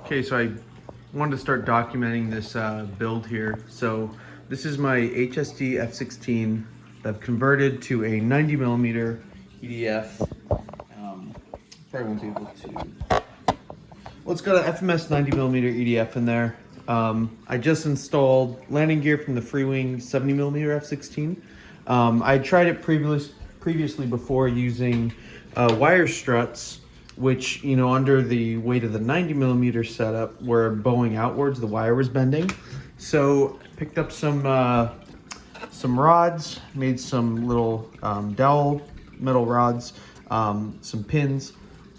Okay, so I wanted to start documenting this build here. So this is my HSD F16 that I've converted to a 90 millimeter EDF. Probably won't be able to. Well, it's got an FMS 90 millimeter EDF in there. I just installed landing gear from the Freewing 70 millimeter F16. I tried it previously before using wire struts, which, you know, under the weight of the 90 millimeter setup were bowing outwards, the wire was bending. So picked up some rods, made some little dowel metal rods, some pins,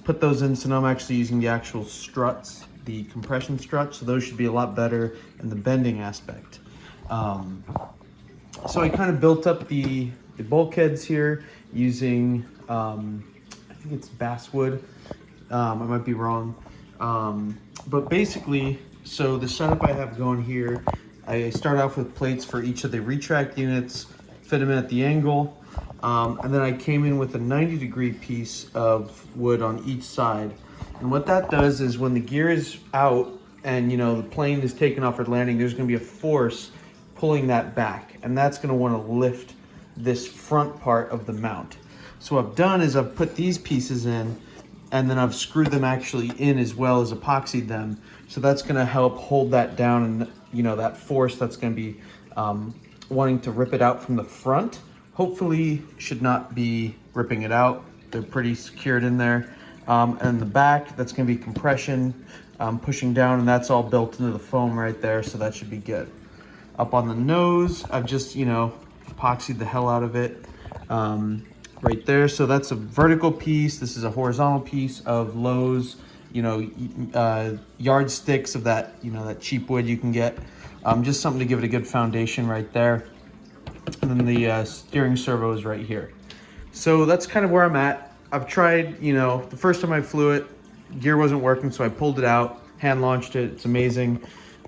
put those in. So now I'm actually using the actual struts, the compression struts. So those should be a lot better in the bending aspect. So I kind of built up the bulkheads here using, I think it's basswood. I might be wrong. But basically, so the setup I have going here, I start off with plates for each of the retract units, fit them in at the angle, and then I came in with a 90-degree piece of wood on each side. And what that does is when the gear is out and, you know, the plane is taking off for landing, there's going to be a force pulling that back, and that's going to want to lift this front part of the mount. So what I've done is I've put these pieces in, and then I've screwed them actually in as well as epoxied them. So that's going to help hold that down, and, you know, that force that's going to be wanting to rip it out from the front, hopefully should not be ripping it out. They're pretty secured in there. And the back, that's going to be compression pushing down, and that's all built into the foam right there, so that should be good. Up on the nose, I've just, you know, epoxied the hell out of it right there. So that's a vertical piece. This is a horizontal piece of Lowe's, you know, yardsticks of that, you know, that cheap wood you can get. Just something to give it a good foundation right there. And then the steering servo is right here. So that's kind of where I'm at. I've tried, you know, the first time I flew it, gear wasn't working, so I pulled it out, hand launched it. It's amazing.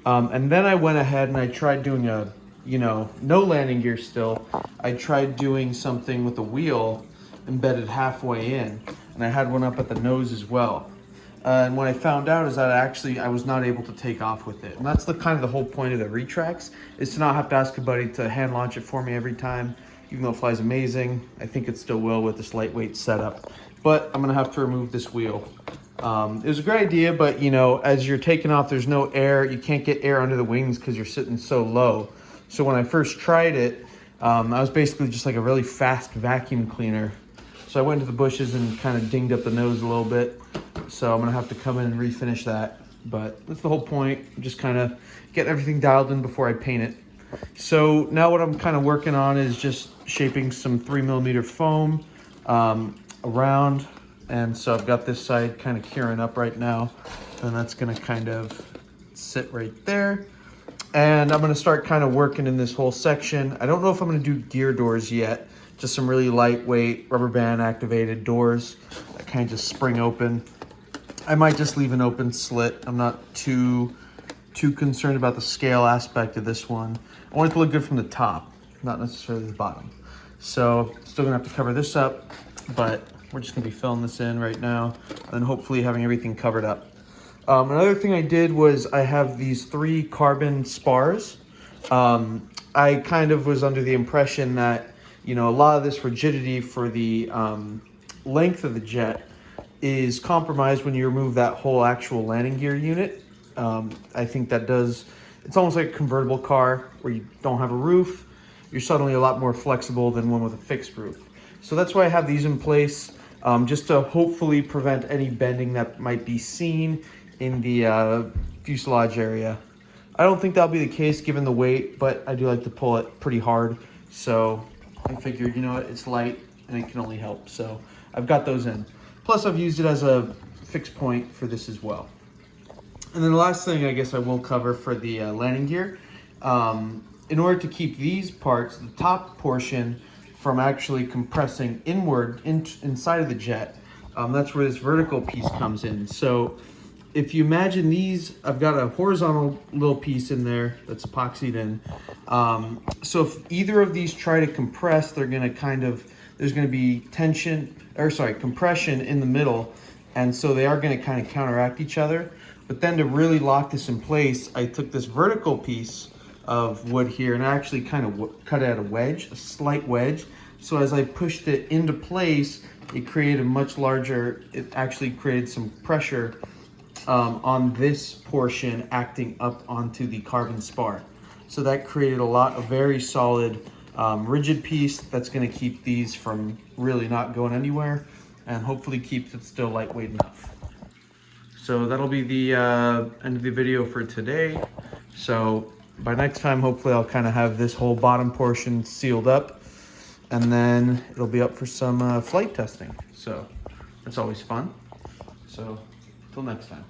And then I went ahead and I tried doing a, you know, no landing gear still. I tried doing something with a wheel embedded halfway in, and I had one up at the nose as well. And what I found out is that I was not able to take off with it. And that's the kind of the whole point of the retracts, is to not have to ask a buddy to hand launch it for me every time. Even though it flies amazing, I think it still will with this lightweight setup. But I'm gonna have to remove this wheel. It was a great idea, but, you know, as you're taking off, there's no air. You can't get air under the wings because you're sitting so low. So when I first tried it, I was basically just like a really fast vacuum cleaner. So I went to the bushes and kind of dinged up the nose a little bit. So I'm gonna have to come in and refinish that. But that's the whole point, just kind of get everything dialed in before I paint it. So now what I'm kind of working on is just shaping some 3 millimeter foam around. And so I've got this side kind of curing up right now, and that's gonna kind of sit right there. And I'm gonna start kind of working in this whole section. I don't know if I'm gonna do gear doors yet, just some really lightweight rubber band activated doors that kind of just spring open. I might just leave an open slit. I'm not too concerned about the scale aspect of this one. I want it to look good from the top, not necessarily the bottom. So still gonna have to cover this up, but we're just gonna be filling this in right now and hopefully having everything covered up. Another thing I did was I have these 3 carbon spars. I kind of was under the impression that, you know, a lot of this rigidity for the length of the jet is compromised when you remove that whole actual landing gear unit. I think that it's almost like a convertible car where you don't have a roof. You're suddenly a lot more flexible than one with a fixed roof. So that's why I have these in place, just to hopefully prevent any bending that might be seen in the fuselage area. I don't think that'll be the case given the weight, but I do like to pull it pretty hard. So I figured, you know what, it's light and it can only help. So I've got those in. Plus I've used it as a fixed point for this as well. And then the last thing I guess I will cover for the landing gear, in order to keep these parts, the top portion, from actually compressing inward inside of the jet, that's where this vertical piece comes in. So if you imagine these, I've got a horizontal little piece in there that's epoxied in. So if either of these try to compress, they're gonna kind of, there's gonna be compression in the middle, And so they are gonna kind of counteract each other. But then to really lock this in place, I took this vertical piece of wood here and I actually kind of cut out a wedge, a slight wedge. So as I pushed it into place, it created much larger, it actually created some pressure on this portion acting up onto the carbon spar. So that created a lot of very solid rigid piece that's gonna keep these from really not going anywhere and hopefully keeps it still lightweight enough. So that'll be the end of the video for today. So by next time, hopefully I'll kind of have this whole bottom portion sealed up and then it'll be up for some flight testing. So that's always fun. So till next time.